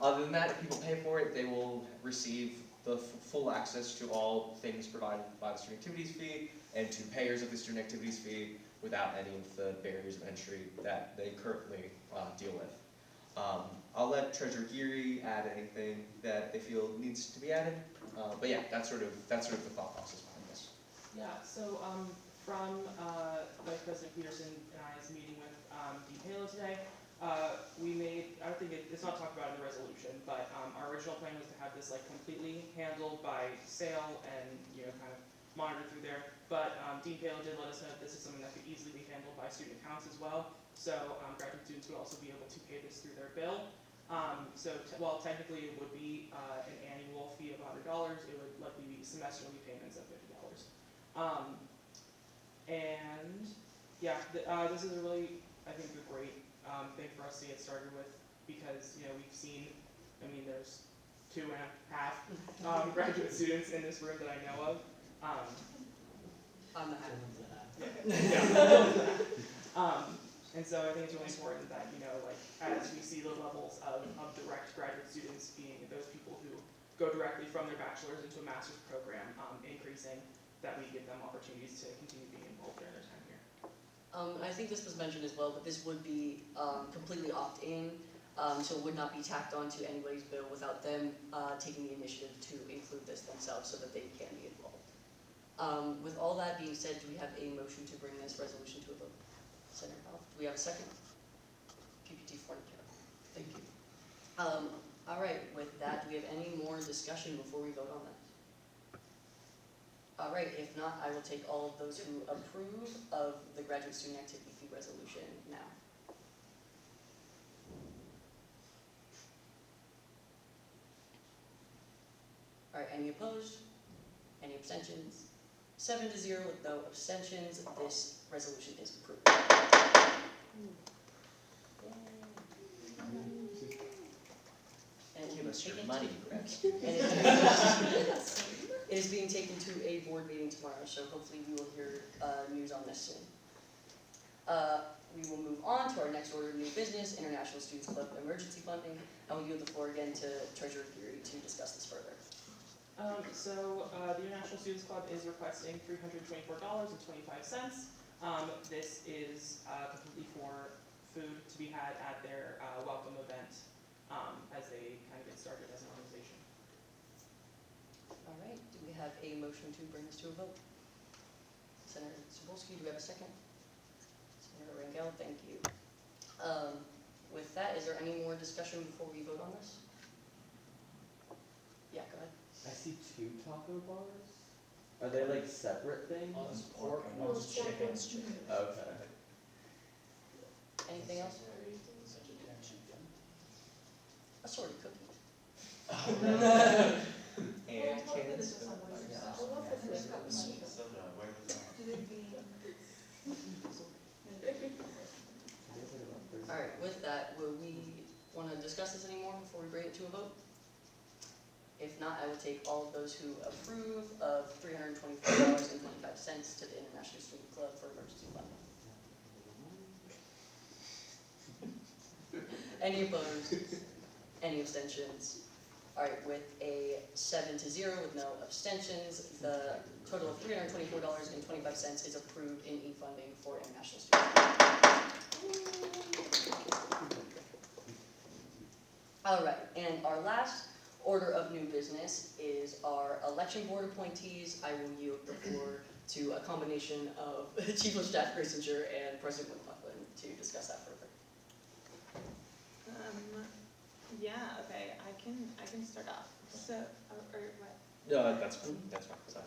Other than that, if people pay for it, they will receive the full access to all things provided by the student activities fee and to payers of the student activities fee without any of the barriers of entry that they currently deal with. I'll let Treasurer Geary add anything that they feel needs to be added, but yeah, that's sort of the thought process behind this. Yeah, so from Vice President Peterson and I's meeting with Dean Halo today, we made, I don't think it's not talked about in the resolution, but our original plan was to have this like completely handled by sale and, you know, kind of monitored through there. But Dean Halo did let us know that this is something that could easily be handled by student accounts as well. So graduate students would also be able to pay this through their bill. While technically it would be an annual fee of $100, it would likely be semesterly payments of $50. And yeah, this is a really, I think, a great thing for us to get started with, because, you know, we've seen, I mean, there's 2.5 graduate students in this room that I know of. I'm the half. And so I think it's really important that, you know, like, as we see the levels of direct graduate students being those people who go directly from their bachelor's into a master's program increasing, that we give them opportunities to continue being involved during their time here. I think this was mentioned as well, but this would be completely opt-in, so it would not be tacked onto anybody's bill without them taking the initiative to include this themselves so that they can be involved. With all that being said, do we have a motion to bring this resolution to a vote? Senator Powell, do we have a second? PPT Fornicare. Thank you. All right, with that, do we have any more discussion before we vote on this? All right, if not, I will take all of those who approve of the graduate student activity fee resolution now. All right, any opposed? Any abstentions? 7-0 with no abstentions. This resolution is approved. And it will Give be us your taken money, to- Rex. It is being taken to a board meeting tomorrow, so hopefully we will hear news on this soon. We will move on to our next order of new business, International Students Club emergency funding. I will yield the floor again to Treasurer Geary to discuss this further. The International Students Club is requesting $324.25. This is completely for food to be had at their welcome event as they kind of get started as an organization. All right, do we have a motion to bring this to a vote? Senator Cebulski, do we have a second? Senator Rangel, thank you. With that, is there any more discussion before we vote on this? Yeah, go ahead. I see 2 taco bars. Are they like separate things? One's pork and one's chicken. Okay. Anything else? Vegetarian. Assorted cookies. And kids. All right, with that, will we want to discuss this anymore before we bring it to a vote? If not, I will take all of those who approve of $324.25 to the International Student Club for emergency funding. Any opposed? Any abstentions? All right, with a 7-0 with no abstentions, the total of $324.25 is approved in e-funding for international students. All right, and our last order of new business is our election board appointees. I will yield the floor to a combination of Chief of Staff Grissinger and President McClellan to discuss that further. Yeah, okay, I can start off. So, or what? No, that's fine, sorry.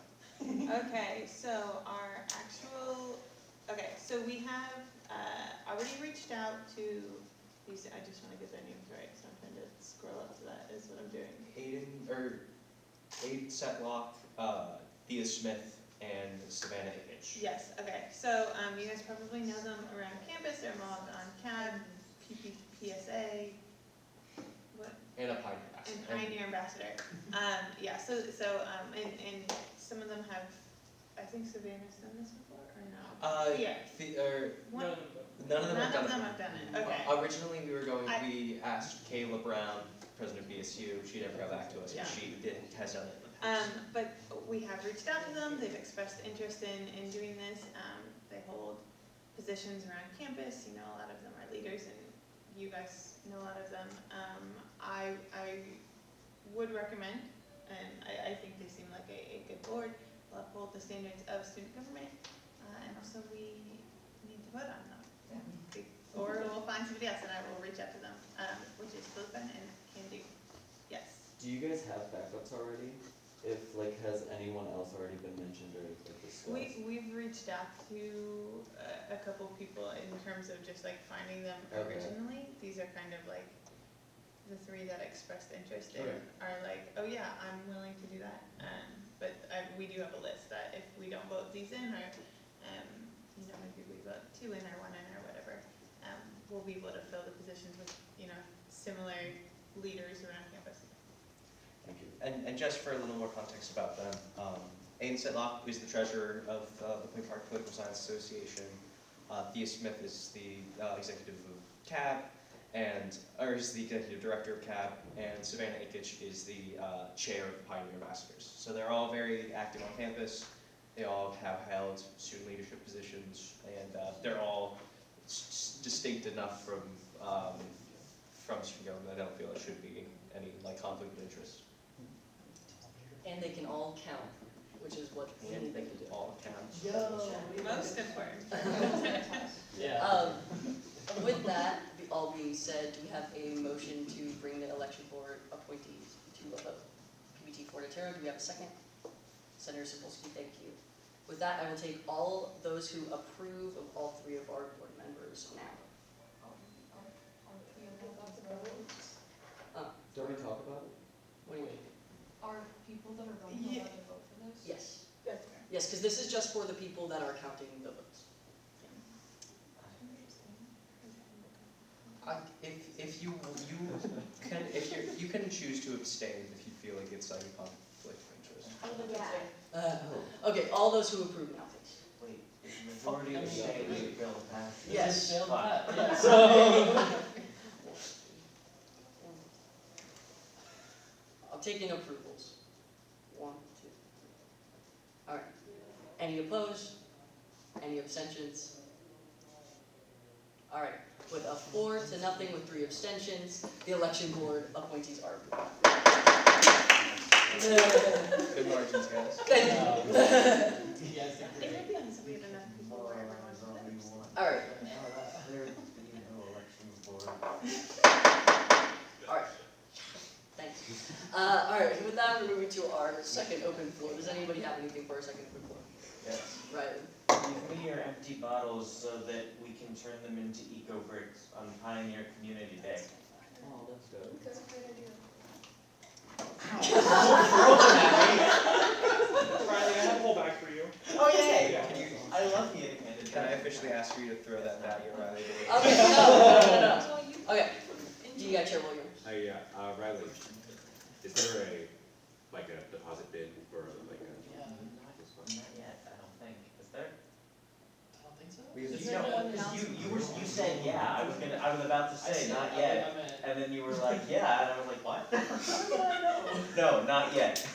Okay, so our actual, okay, so we have, already reached out to these, I just wanna get their names right, so I'm trying to scroll up to that, is what I'm doing. Aiden Setlock, Thea Smith, and Savannah Higgins. Yes, okay, so, you guys probably know them around campus, they're involved on CAB, PPSA, what? And a Pioneer Ambassador. And Pioneer Ambassador. Yeah, and some of them have I think Savannah's done this before, or no? Yeah. None of them vote. None of them have done it. have done it, okay. Originally, we asked Kayla Brown, president of BSU, she never got back to us, Yeah. and she has done it. But we have reached out to them, they've expressed interest in doing this, they hold positions around campus, you know, a lot of them are leaders, and you guys know a lot of them. I would recommend, and I think they seem like a good board, will uphold the standards of student government, and also we need to vote on them. Or we'll find somebody else and I will reach out to them, which is open and can do, yes. Do you guys have backups already? If, like, has anyone else already been mentioned or like discussed? We've reached out to a couple people in terms of just like finding them Okay. originally. These are kind of like the three that expressed interest and Okay. are like, oh yeah, I'm willing to do that. But we do have a list that if we don't vote these in, or you know, maybe we vote 2 in or 1 in or whatever, we'll be able to fill the positions with, you know, similar leaders around campus. Thank you. And just for a little more context about them, Aiden Sitlock, who's the treasurer of the Point Park Political Science Association, Thea Smith is the executive of CAB, or is the executive director of CAB, and Savannah Akich is the chair of the Pioneer Ambassadors. So they're all very active on campus. They all have held student leadership positions, and they're all distinct enough from student government. I don't feel there should be any like conflict of interest. And they can all count, which is what we need them to do. All counts. Most important. Yeah. With that all being said, do we have a motion to bring the election board appointees to a vote? PBT Fortiterra, do we have a second? Senator Sapolsky, thank you. With that, I will take all those who approve of all 3 of our board members now. Don't we talk about it? What do you mean? Are people that are running allowed to vote for this? Yes. Yes, because this is just for the people that are counting the votes. If you can choose to abstain if you feel like it's like a conflict of interest. Okay, all those who approve now, please. Wait, is the majority of the state need to bill the pass? Yes. So. I'm taking approvals. 1, 2. All right. Any opposed? Any abstentions? All right. With a 4-0 with 3 abstentions, the election board appointees are approved. Good margins, guys. Thank you. Yes, It would be nice if we had enough people where everyone votes. All right. All right. Thanks. All right. With that, we're moving to our second open floor. Does anybody have anything for our second open floor? Yes. Right. Give me your empty bottles so that we can turn them into eco bricks on Pioneer Community Day. Oh, that's good. That's a great idea. Riley, I have a whole bag for you. Oh yay! Yeah. I love getting handed. Can I officially ask you to throw that bag at Riley? Okay. No. Okay. You got Chair Williams. Riley, is there a deposit bin for this one? Not yet, I don't think. Is there? I don't think so. We- Is You there know, one? 'cause you said yeah, I was about to I say said- not I yet, meant- and then you were like, yeah, and I was like, what? No, not yet.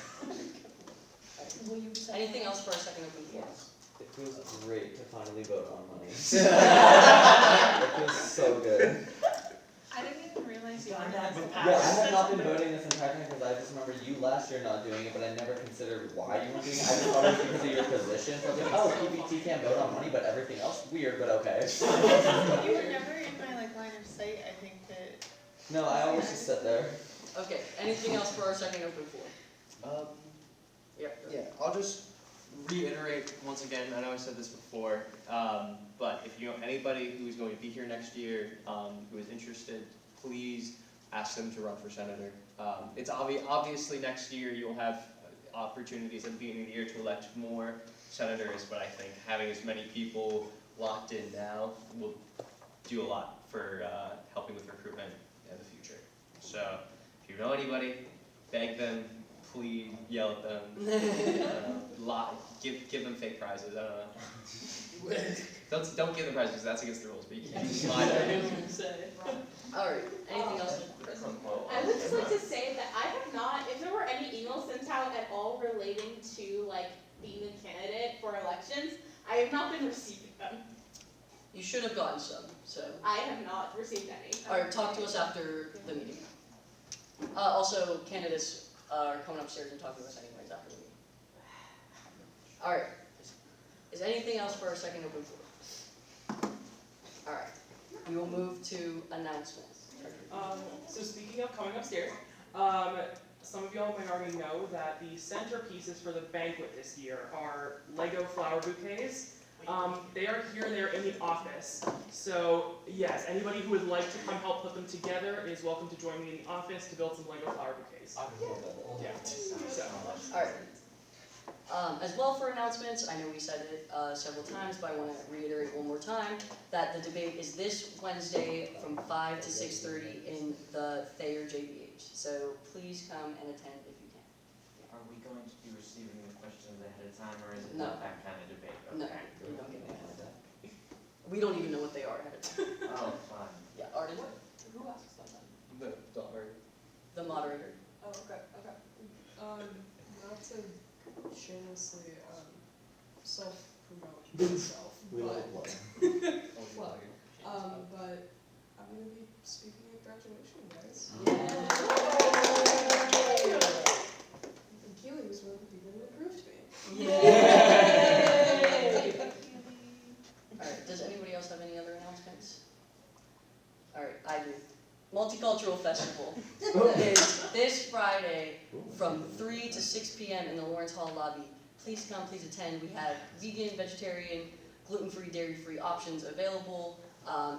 Anything else for our second open floor? It feels great to finally vote on money. It feels so good. I didn't even realize you Done were that on with this. Yeah, I have not been voting this entire time because I just remember you last year not doing it, but I never considered why you weren't doing it. I just thought it was because of your position. So I was like, oh, PBT can't vote on money, but everything else weird, but okay. You were never in my line of sight, I think that. No, I always just sit there. Okay. Anything else for our second open floor? Yep. Yeah, I'll just reiterate once again, I know I said this before, but if you know anybody who's going to be here next year, who is interested, please ask them to run for senator. It's obviously next year you'll have opportunities at the beginning of the year to elect more senators, but I think having as many people locked in now will do a lot for helping with recruitment in the future. So if you know anybody, beg them, plead, yell at them, I don't know, lie, give them fake prizes, I don't know. Don't give them prizes, that's against the rules, but you can lie to them. Alright, anything else? I would just like to say that I have not, if there were any emails sent out at all relating to like being a candidate for elections, I have not been receiving them. You should have gotten some, so. I have not received any. Alright, talk to us after the meeting. Also, candidates are coming upstairs and talking to us anyways after the meeting. Alright, is anything else for our second open floor? Alright, we will move to announcements. So speaking of coming upstairs, some of y'all may already know that the centerpieces for the banquet this year are Lego flower bouquets. They are here, they're in the office. So yes, anybody who would like to come help put them together is welcome to join me in the office to build some Lego flower bouquets. Yeah, so. Alright. As well for announcements, I know we said it several times, but I want to reiterate one more time that the debate is this Wednesday from 5 to 6:30 in the Thayer JBH. So please come and attend if you can. Are we going to be receiving the questions ahead of time, or is it No. not that kind of debate? No, Okay. we don't get any ahead of that. We don't even know what they are ahead of time. Oh, fine. Yeah, Arden, Who asks about that? The daughter. the moderator. Oh, okay. Not to shamelessly, self-promote myself, We love but, blood. well, but I'm gonna be speaking at graduation, guys. And Keely was one of the people who approved me. Alright, does anybody else have any other announcements? Alright, I do. Multicultural Festival is this Friday from 3 to 6 p.m. in the Lawrence Hall lobby. Please come, please attend. We have vegan, vegetarian, gluten-free, dairy-free options available,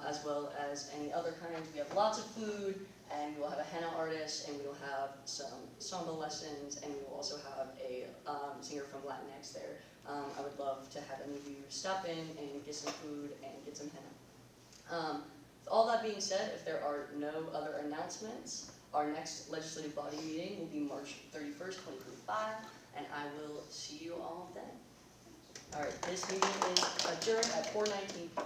as well as any other kinds. We have lots of food, and we will have a henna artist, and we will have some samba lessons, and we will also have a singer from Latinx there. I would love to have any of you stop in and get some food and get some henna. With all that being said, if there are no other announcements, our next legislative body meeting will be March 31st, 2025, and I will see you all then. All right, this meeting is adjourned at 4:19 p.m.